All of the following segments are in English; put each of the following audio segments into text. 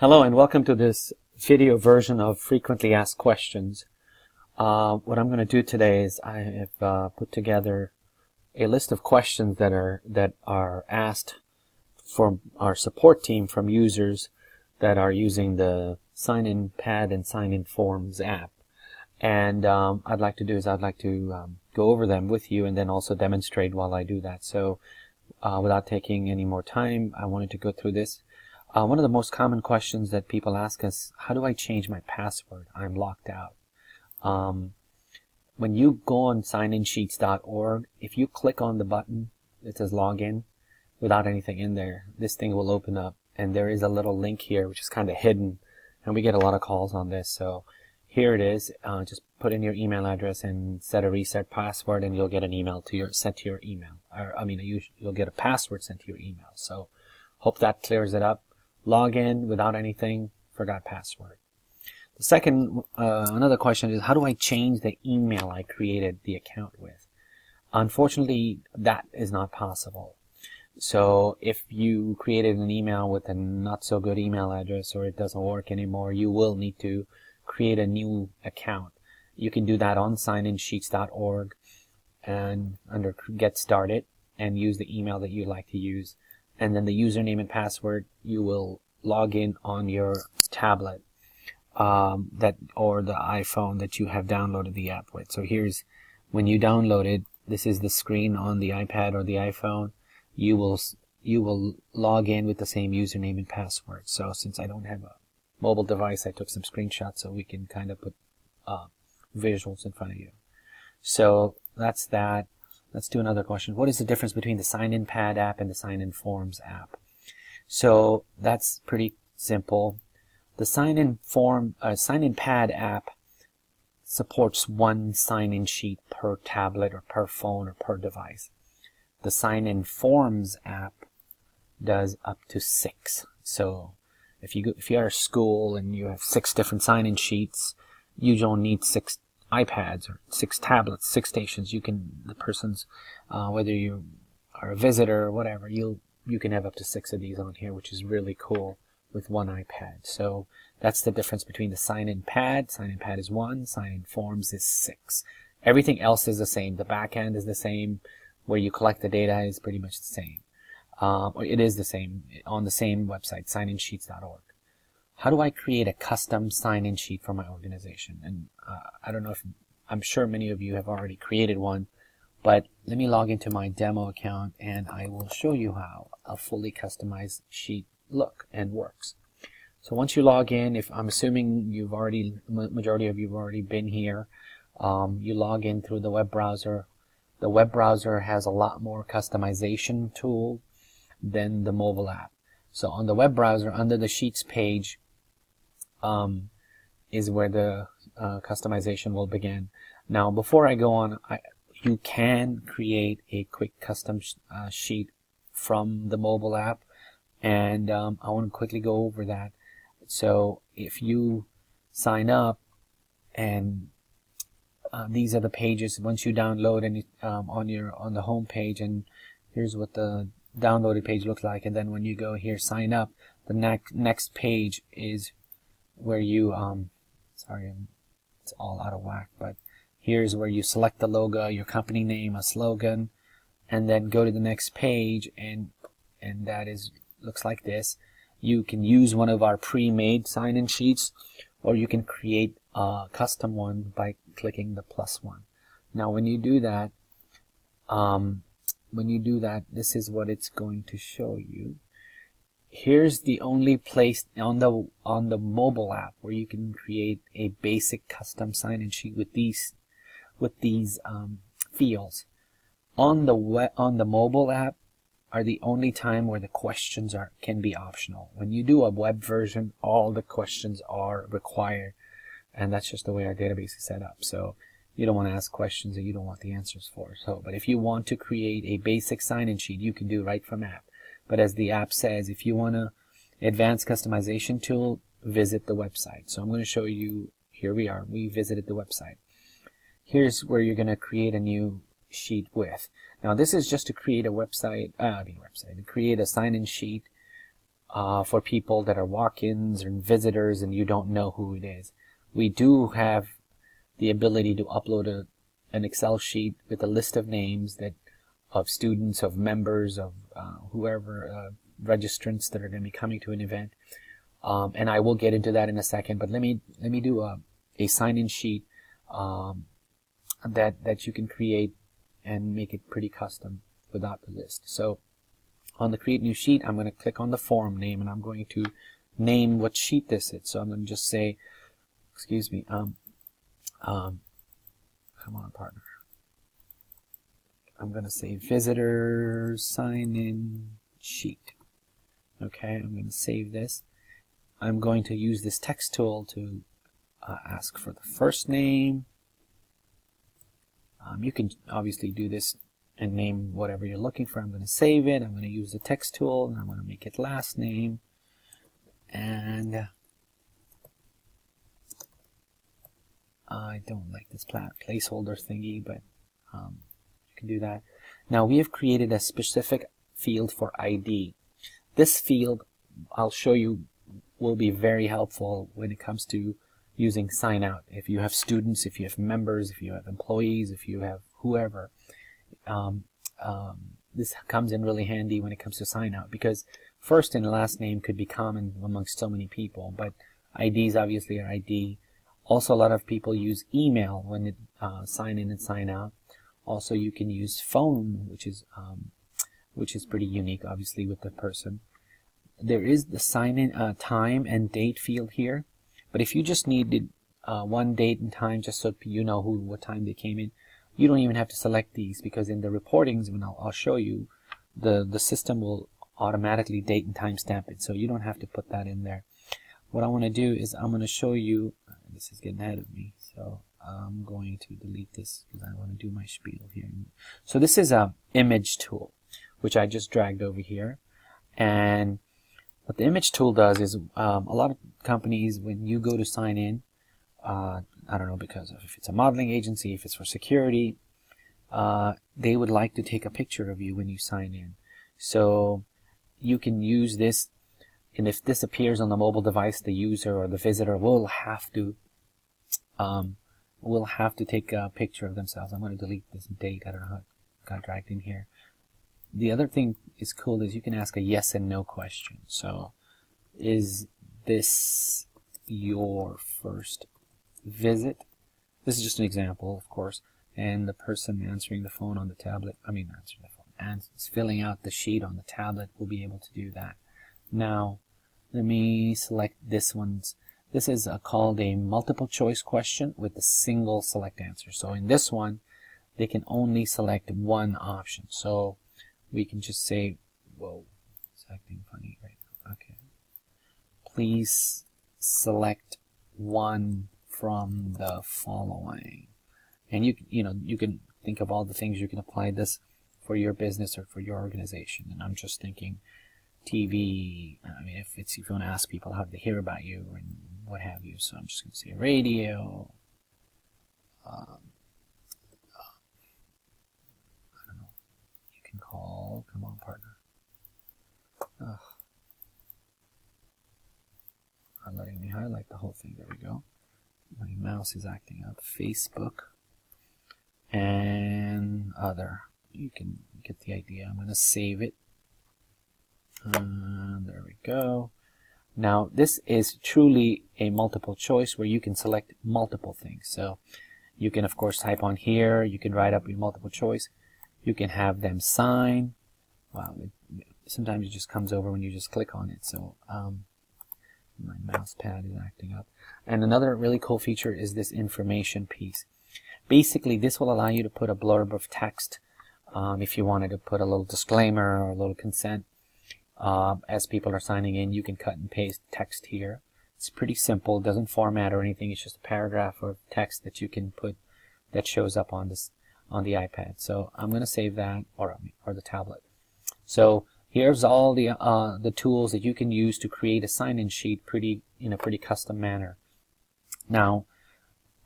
Hello and welcome to this video version of frequently asked questions. What I'm going to do today is I have put together a list of questions that are asked from our support team from users that are using the sign-in pad and sign-in forms app. And I'd like to go over them with you and then also demonstrate while I do that. So without taking any more time, I wanted to go through this. One of the most common questions that people ask us, how do I change my password? I'm locked out. When you go on signinsheets.org, if you click on the button that says login without anything in there, this thing will open up, and there is a little link here which is kind of hidden, and we get a lot of calls on this. So here it is. Just put in your email address and set a reset password, and you'll get an email sent to your email. You'll get a password sent to your email. So hope that clears it up. Log in without anything, forgot password. The second, another question is, how do I change the email I created the account with? Unfortunately, that is not possible. So if you created an email with a not so good email address or it doesn't work anymore, you will need to create a new account. You can do that on signinsheets.org and under Get Started and use the email that you'd like to use. And then the username and password, you will log in on your tablet or the iPhone that you have downloaded the app with. So here's when you download it. This is the screen on the iPad or the iPhone. You will log in with the same username and password. So since I don't have a mobile device, I took some screenshots so we can kind of put visuals in front of you. So that's that. Let's do another question. What is the difference between the sign-in pad app and the sign-in forms app? So that's pretty simple. The sign-in pad app supports one sign-in sheet per tablet or per phone or per device. The sign-in forms app does up to 6. So if you're at a school and you have 6 different sign-in sheets, you don't need 6 iPads or 6 tablets, 6 stations. The person's, whether you are a visitor or whatever, you can have up to 6 of these on here, which is really cool with one iPad. So that's the difference between the sign-in pad. Sign-in pad is 1, sign-in forms is 6. Everything else is the same. The back end is the same. Where you collect the data is pretty much the same. Or it is the same on the same website, signinsheets.org. How do I create a custom sign-in sheet for my organization? And I don't know I'm sure many of you have already created one, but let me log into my demo account and I will show you how a fully customized sheet look and works. So once you log in, if I'm assuming majority of you have already been here, you log in through the web browser. The web browser has a lot more customization tool than the mobile app. So on the web browser, under the Sheets page, is where the customization will begin. Now, before I go on, you can create a quick custom sheet from the mobile app, and I want to quickly go over that. So if you sign up, and these are the pages once you download and on the home page, and here's what the downloaded page looks like. And then when you go here, sign up, the next page is where you it's all out of whack, but here's where you select the logo, your company name, a slogan, and then go to the next page, and that looks like this. You can use one of our pre-made sign-in sheets, or you can create a custom one by clicking the +1. Now when you do that, this is what it's going to show you. Here's the only place on the mobile app where you can create a basic custom sign-in sheet with these fields. On the mobile app are the only time where the questions can be optional. When you do a web version, all the questions are required, and that's just the way our database is set up. So you don't want to ask questions that you don't want the answers for. But if you want to create a basic sign-in sheet, you can do right from app. But as the app says, if you want an advanced customization tool, visit the website. So I'm going to show you, here we are, we visited the website. Here's where you're going to create a new sheet with. Now this is just to create a to create a sign-in sheet for people that are walk-ins or visitors and you don't know who it is. We do have the ability to upload an Excel sheet with a list of names of students, of members, of whoever, registrants that are going to be coming to an event. And I will get into that in a second, but let me do a sign-in sheet that you can create and make it pretty custom without the list. So on the create new sheet, I'm going to click on the forum name and I'm going to name what sheet this is. So I'm going to just say, excuse me, come on, partner. I'm going to say visitor sign-in sheet. Okay, I'm going to save this. I'm going to use this text tool to ask for the first name. You can obviously do this and name whatever you're looking for. I'm going to save it. I'm going to use the text tool and I'm going to make it last name. And I don't like this placeholder thingy, but you can do that. Now we have created a specific field for ID. This field, I'll show you, will be very helpful when it comes to using sign out. If you have students, if you have members, if you have employees, if you have whoever, this comes in really handy when it comes to sign out, because first and last name could be common amongst so many people, but IDs obviously are ID. Also, a lot of people use email when it sign in and sign out. Also, you can use phone, which is pretty unique, obviously, with the person. There is the sign-in time and date field here, but if you just needed one date and time, just so you know what time they came in, you don't even have to select these, because in the reportings, when I'll show you, the system will automatically date and time stamp it, so you don't have to put that in there. What I want to do is I'm going to show you. This is getting ahead of me, so I'm going to delete this because I want to do my spiel here. So this is a image tool, which I just dragged over here, and what the image tool does is a lot of companies, when you go to sign in, I don't know, because if it's a modeling agency, if it's for security, they would like to take a picture of you when you sign in. So you can use this, and if this appears on the mobile device, the user or the visitor will have to take a picture of themselves. I'm going to delete this date. I don't know how it got dragged in here. The other thing is cool is you can ask a yes and no question. So, is this your first visit? This is just an example, of course. And the person answering the phone on the tablet, and filling out the sheet on the tablet will be able to do that. Now, let me select this one's. This is called a multiple choice question with a single select answer. So in this one, they can only select one option. So we can just say, whoa, it's acting funny right now. Okay. Please select one from the following. And you can think of all the things you can apply this for your business or for your organization. And I'm just thinking TV. I mean, if you want to ask people how they hear about you and what have you. So I'm just going to say radio. I don't know. You can call. Come on, partner. Not letting me highlight the whole thing. There we go. My mouse is acting up. Facebook and other. You can get the idea. I'm going to save it. There we go. Now this is truly a multiple choice where you can select multiple things. So you can of course type on here, you can write up your multiple choice, you can have them sign. Wow, sometimes it just comes over when you just click on it. So my mouse pad is acting up. And another really cool feature is this information piece. Basically this will allow you to put a blurb of text if you wanted to put a little disclaimer or a little consent. As people are signing in, you can cut and paste text here. It's pretty simple. It doesn't format or anything. It's just a paragraph of text that you can put that shows up on the iPad. So I'm going to save that, or the tablet. So here's all the tools that you can use to create a sign-in sheet in a pretty custom manner. Now,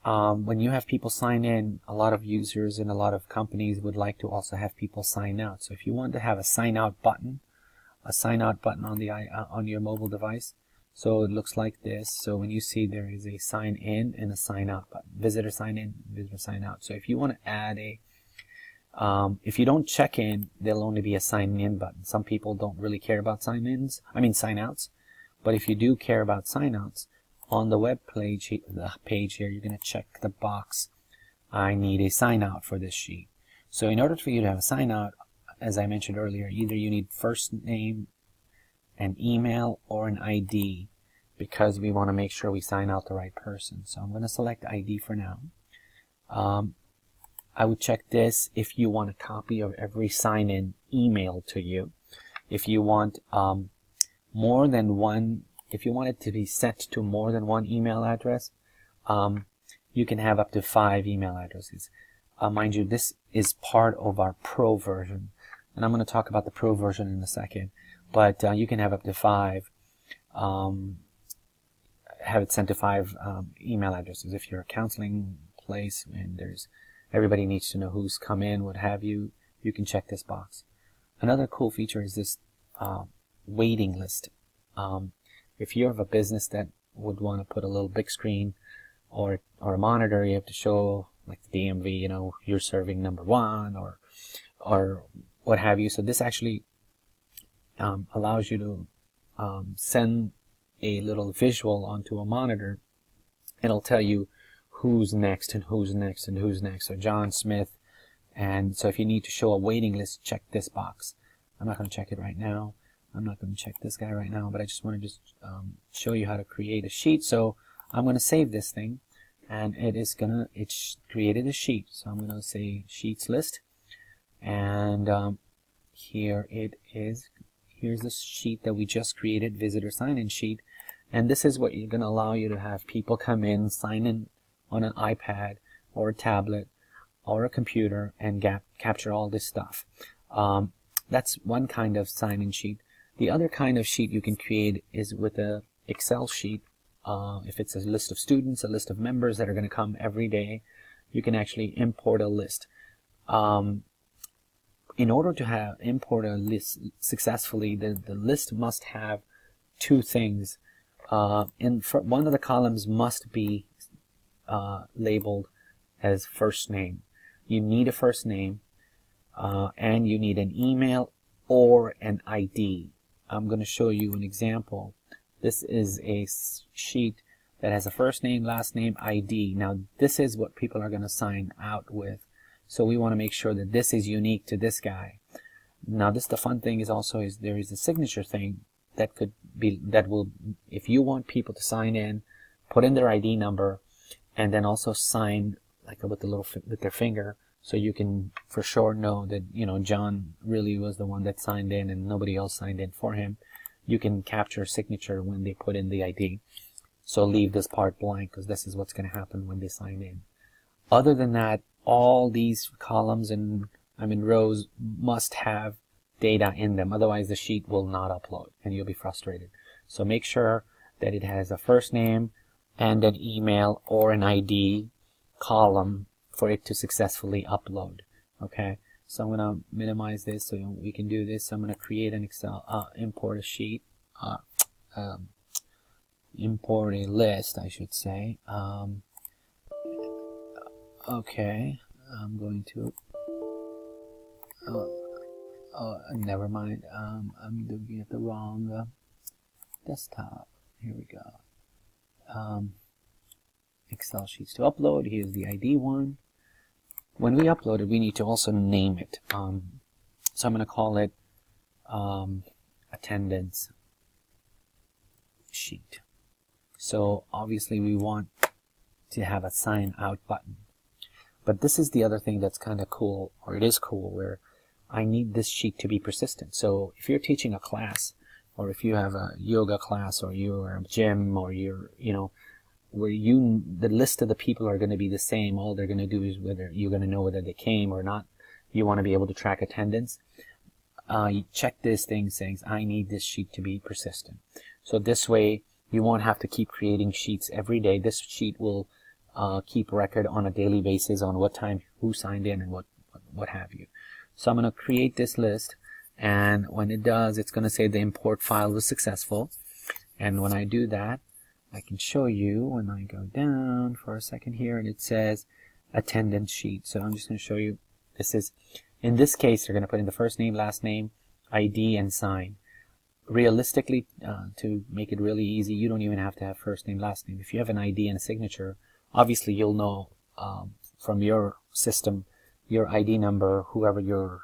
when you have people sign in, a lot of users and a lot of companies would like to also have people sign out. So if you want to have a sign out button, a sign out button on the on your mobile device. So it looks like this. So when you see there is a sign in and a sign out button, visitor sign in, visitor sign out. So if you want to add a if you don't check in, there'll only be a sign in button. Some people don't really care about sign outs. But if you do care about sign outs, on the web page, here, you're going to check the box, I need a sign out for this sheet. So in order for you to have a sign out, as I mentioned earlier, either you need first name, an email, or an ID, because we want to make sure we sign out the right person. So I'm going to select ID for now. I would check this if you want a copy of every sign-in email to you. If you want more than one, if you want it to be sent to more than one email address, you can have up to 5 email addresses. Mind you, this is part of our Pro version, and I'm going to talk about the Pro version in a second. But you can have up to 5, have it sent to 5 email addresses. If you're a counseling place and everybody needs to know who's come in, what have you, you can check this box. Another cool feature is this waiting list. If you have a business that would want to put a little big screen or a monitor, you have to show like the DMV, you know, you're serving number 1 or what have you. So this actually allows you to send a little visual onto a monitor. It'll tell you who's next and who's next and who's next. So John Smith. And so if you need to show a waiting list, check this box. I'm not going to check it right now. I'm not going to check this guy right now, but I just want to show you how to create a sheet. So I'm going to save this thing, and it's created a sheet. So I'm going to say sheets list, and here it is. Here's the sheet that we just created, visitor sign-in sheet, and this is what you're going to allow you to have people come in, sign in on an iPad or a tablet or a computer and capture all this stuff. That's one kind of sign-in sheet. The other kind of sheet you can create is with a Excel sheet. If it's a list of students, a list of members that are going to come every day, you can actually import a list. In order to import a list successfully, the list must have 2 things. One of the columns must be labeled as first name. You need a first name, and you need an email or an ID. I'm going to show you an example. This is a sheet that has a first name, last name, ID. Now this is what people are going to sign out with. So we want to make sure that this is unique to this guy. Now the fun thing is also there is a signature thing that will, if you want people to sign in, put in their ID number, and then also sign like with their finger, so you can for sure know that, you know, John really was the one that signed in and nobody else signed in for him. You can capture a signature when they put in the ID. So leave this part blank, because this is what's going to happen when they sign in. Other than that, all these columns and rows must have data in them. Otherwise the sheet will not upload and you'll be frustrated. So make sure that it has a first name and an email or an ID column for it to successfully upload. Okay, so I'm going to minimize this so we can do this. So I'm going to create an Excel, import a sheet, import a list, I should say. Okay, I'm going to, never mind, I'm looking at the wrong desktop. Here we go. Excel sheets to upload. Here's the ID one. When we upload it, we need to also name it. So I'm going to call it attendance sheet. So obviously we want to have a sign out button. But this is the other thing that's kind of cool, or it is cool, where I need this sheet to be persistent. So if you're teaching a class, or if you have a yoga class, or you're a gym, or you're, you know, where the list of the people are going to be the same. All they're going to do is whether you're going to know whether they came or not. You want to be able to track attendance. You check this thing saying, I need this sheet to be persistent. So this way, you won't have to keep creating sheets every day. This sheet will keep record on a daily basis on what time, who signed in, and what have you. So I'm going to create this list, And when it does, it's going to say the import file was successful. And when I do that, I can show you when I go down for a second here, and it says attendance sheet. So I'm just going to show you. This is, in this case, they're going to put in the first name, last name, ID, and sign. Realistically, to make it really easy, you don't even have to have first name, last name. If you have an ID and a signature, obviously you'll know from your system your ID number, whoever your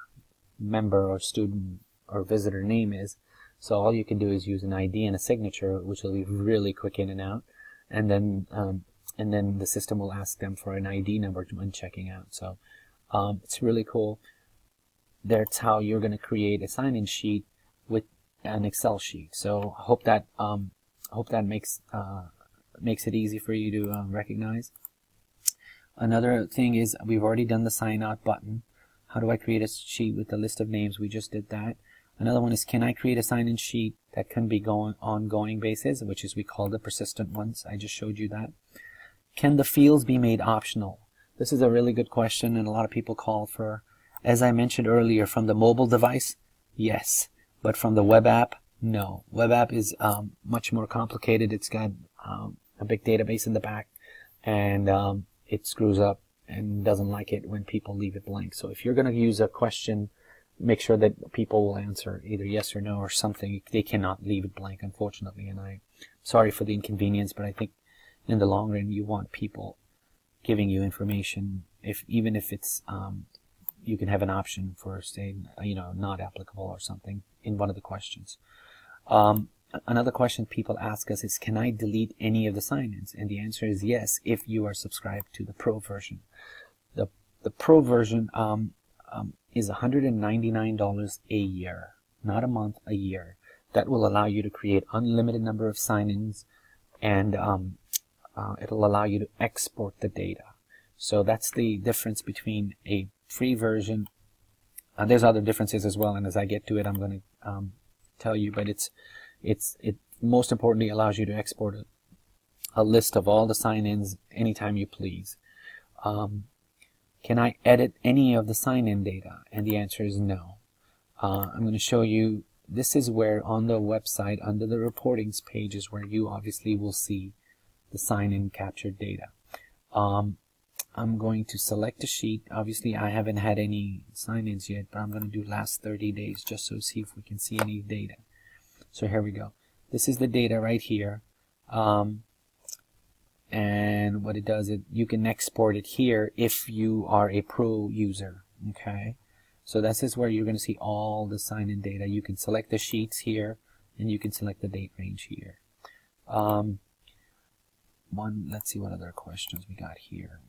member or student or visitor name is. So all you can do is use an ID and a signature, which will be really quick in and out, and then the system will ask them for an ID number when checking out. So it's really cool. That's how you're going to create a sign-in sheet with an Excel sheet. So hope that makes it easy for you to recognize. Another thing is we've already done the sign out button. How do I create a sheet with a list of names? We just did that. Another one is, can I create a sign-in sheet that can be ongoing basis, which is we call the persistent ones. I just showed you that. Can the fields be made optional? This is a really good question, and a lot of people call for. As I mentioned earlier, from the mobile device, yes, but from the web app, no. Web app is much more complicated. It's got a big database in the back, and it screws up and doesn't like it when people leave it blank. So if you're going to use a question, make sure that people will answer either yes or no or something. They cannot leave it blank, unfortunately, and I'm sorry for the inconvenience, but I think in the long run you want people giving you information, even if it's you can have an option for, say, not applicable or something in one of the questions. Another question people ask us is, can I delete any of the sign-ins? And the answer is yes, if you are subscribed to the Pro version. The Pro version is $199 a year, not a month, a year. That will allow you to create unlimited number of sign-ins, and it'll allow you to export the data. So that's the difference between a free version. There's other differences as well, and as I get to it, I'm going to tell you. But it most importantly allows you to export a list of all the sign-ins anytime you please. Can I edit any of the sign-in data? And the answer is no. I'm going to show you. This is where on the website, under the reportings page, is where you obviously will see the sign-in captured data. I'm going to select a sheet. Obviously, I haven't had any sign-ins yet, but I'm going to do last 30 days just to see if we can see any data. So here we go. This is the data right here. And what it does, you can export it here if you are a Pro user. Okay. So this is where you're going to see all the sign-in data. You can select the sheets here, and you can select the date range here. Let's see what other questions we got here.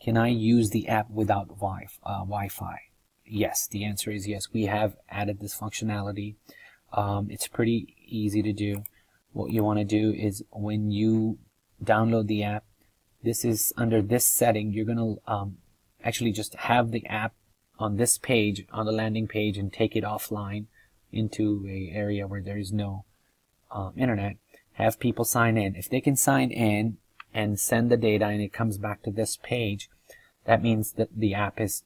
Can I use the app without Wi-Fi? Yes, the answer is yes. We have added this functionality. It's pretty easy to do. What you want to do is when you download the app, this is under this setting. You're going to actually just have the app on this page, on the landing page, and take it offline into an area where there is no internet. Have people sign in. If they can sign in and send the data and it comes back to this page, that means that the app is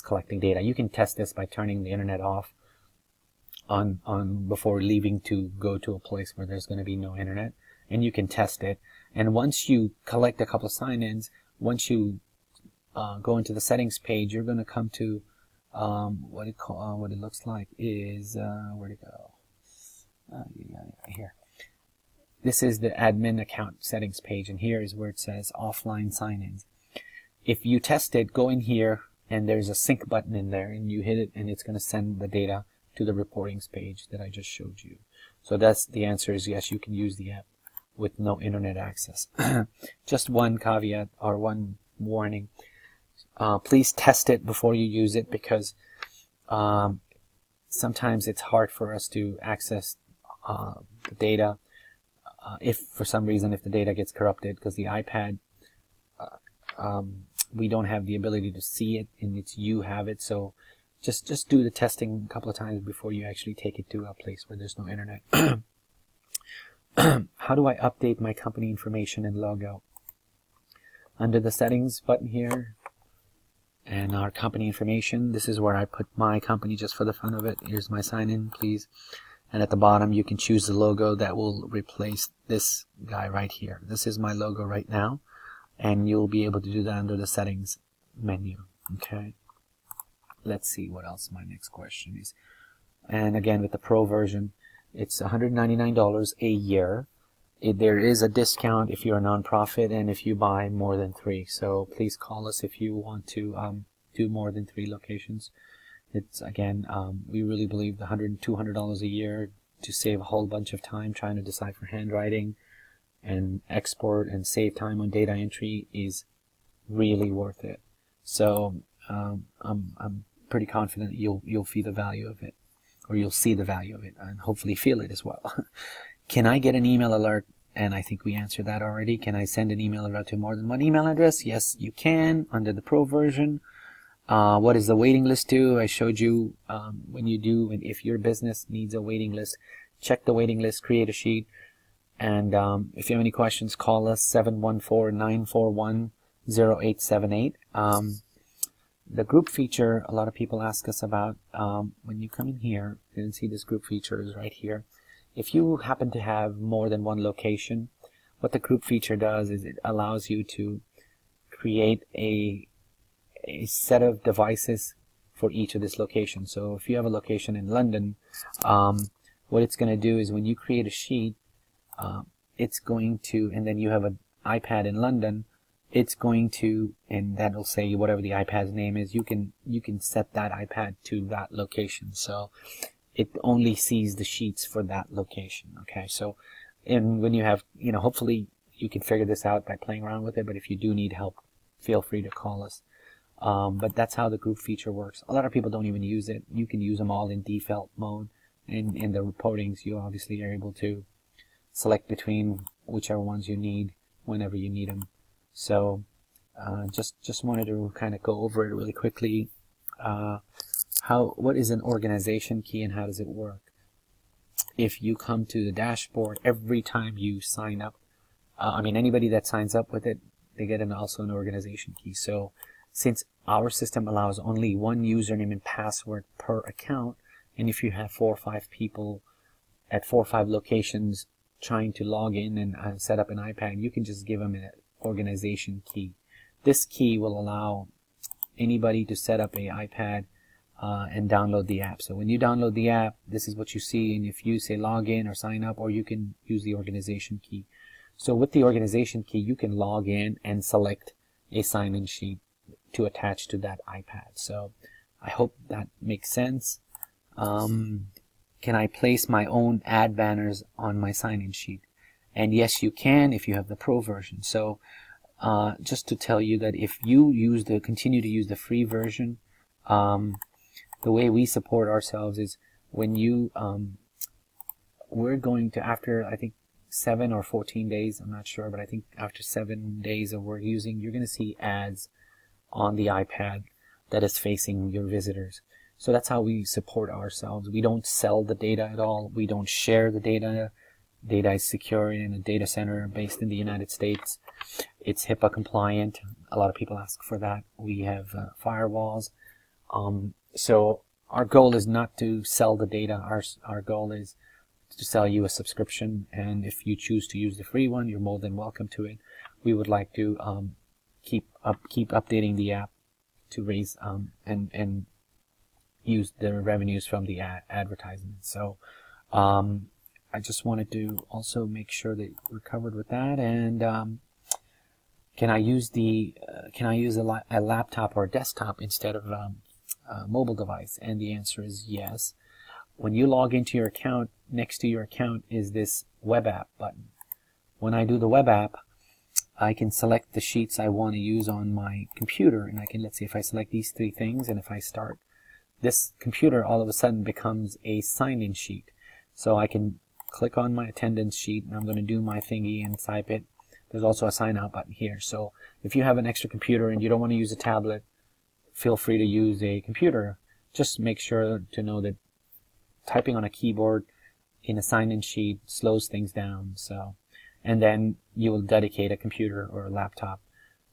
collecting data. You can test this by turning the internet off on before leaving to go to a place where there's going to be no internet, and you can test it. And once you collect a couple of sign-ins, once you go into the settings page, you're going to come to what it looks like is where'd it go? Here. This is the admin account settings page, and here is where it says offline sign-ins. If you test it, go in here, and there's a sync button in there, and you hit it, and it's going to send the data to the reportings page that I just showed you. So that's the answer is yes, you can use the app with no internet access. Just one caveat or one warning. Please test it before you use it, because sometimes it's hard for us to access the data if for some reason if the data gets corrupted, because the iPad we don't have the ability to see it, and it's you have it. So just do the testing a couple of times before you actually take it to a place where there's no internet. How do I update my company information and log out? Under the settings button here, and our company information. This is where I put my company just for the fun of it. Here's my sign in, please. And at the bottom you can choose the logo that will replace this guy right here. This is my logo right now, and you'll be able to do that under the settings menu. Okay, let's see what else my next question is. And again, with the pro version, it's $199 a year. There is a discount if you're a nonprofit and if you buy more than 3. So please call us if you want to do more than 3 locations. It's again, we really believe the $100 and $200 a year to save a whole bunch of time trying to decipher handwriting and export and save time on data entry is really worth it. So I'm pretty confident you'll feel the value of it, or you'll see the value of it, and hopefully feel it as well. Can I get an email alert? And I think we answered that already. Can I send an email alert to more than one email address? Yes, you can under the pro version. What is the waiting list do? I showed you when you do, and if your business needs a waiting list, check the waiting list, create a sheet, and if you have any questions, call us 714-941-0878. The group feature, a lot of people ask us about. When you come in here, you can see this group feature is right here. If you happen to have more than one location, what the group feature does is it allows you to create a set of devices for each of this location. So if you have a location in London, what it's going to do is when you create a sheet, it's going to, and then you have an iPad in London, it's going to, and that'll say whatever the iPad's name is, you can set that iPad to that location. So it only sees the sheets for that location. Okay, so and when you have, hopefully you can figure this out by playing around with it, but if you do need help, feel free to call us. But that's how the group feature works. A lot of people don't even use it. You can use them all in default mode, and in the reportings you obviously are able to select between whichever ones you need whenever you need them. So just wanted to kind of go over it really quickly. What is an organization key and how does it work? If you come to the dashboard, every time you sign up, anybody that signs up with it, they get also an organization key. So since our system allows only one username and password per account, and if you have 4 or 5 people at 4 or 5 locations trying to log in and set up an iPad, you can just give them an organization key. This key will allow anybody to set up an iPad and download the app. So when you download the app, this is what you see, and if you say log in or sign up, or you can use the organization key. So with the organization key, you can log in and select a sign-in sheet to attach to that iPad. So I hope that makes sense. Can I place my own ad banners on my sign-in sheet? And yes, you can if you have the pro version. So just to tell you that if you continue to use the free version, the way we support ourselves is when you we're going to, after I think 7 or 14 days, I'm not sure, but I think after 7 days of work using, you're going to see ads on the iPad that is facing your visitors. So that's how we support ourselves. We don't sell the data at all. We don't share the data. Data is secure in a data center based in the United States. It's HIPAA compliant. A lot of people ask for that. We have firewalls. So our goal is not to sell the data. Our goal is to sell you a subscription, and if you choose to use the free one, you're more than welcome to it. We would like to keep updating the app to raise and use the revenues from the advertisement. So I just wanted to also make sure that we're covered with that. And can I use a laptop or a desktop instead of a mobile device? And the answer is yes. When you log into your account, next to your account is this web app button. When I do the web app, I can select the sheets I want to use on my computer, and I can, let's see, if I select these 3 things, and if I start, this computer all of a sudden becomes a sign-in sheet. So I can click on my attendance sheet, and I'm going to do my thingy and type it. There's also a sign out button here. So if you have an extra computer and you don't want to use a tablet, feel free to use a computer. Just make sure to know that typing on a keyboard in a sign-in sheet slows things down. So, and then you will dedicate a computer or a laptop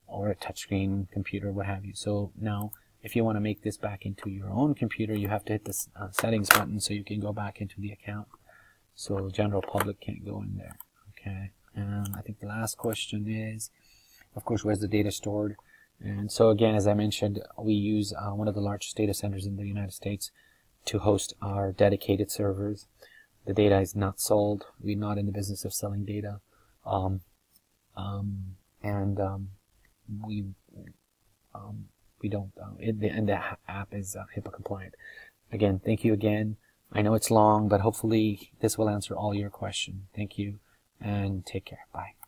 or a touchscreen computer, what have you. So now, if you want to make this back into your own computer, you have to hit this settings button so you can go back into the account. So general public can't go in there. Okay. And I think the last question is, of course, where's the data stored? And so again, as I mentioned, we use one of the largest data centers in the United States to host our dedicated servers. The data is not sold. We're not in the business of selling data. We don't, and the app is HIPAA compliant. Again, thank you again. I know it's long, but hopefully this will answer all your questions. Thank you, and take care. Bye.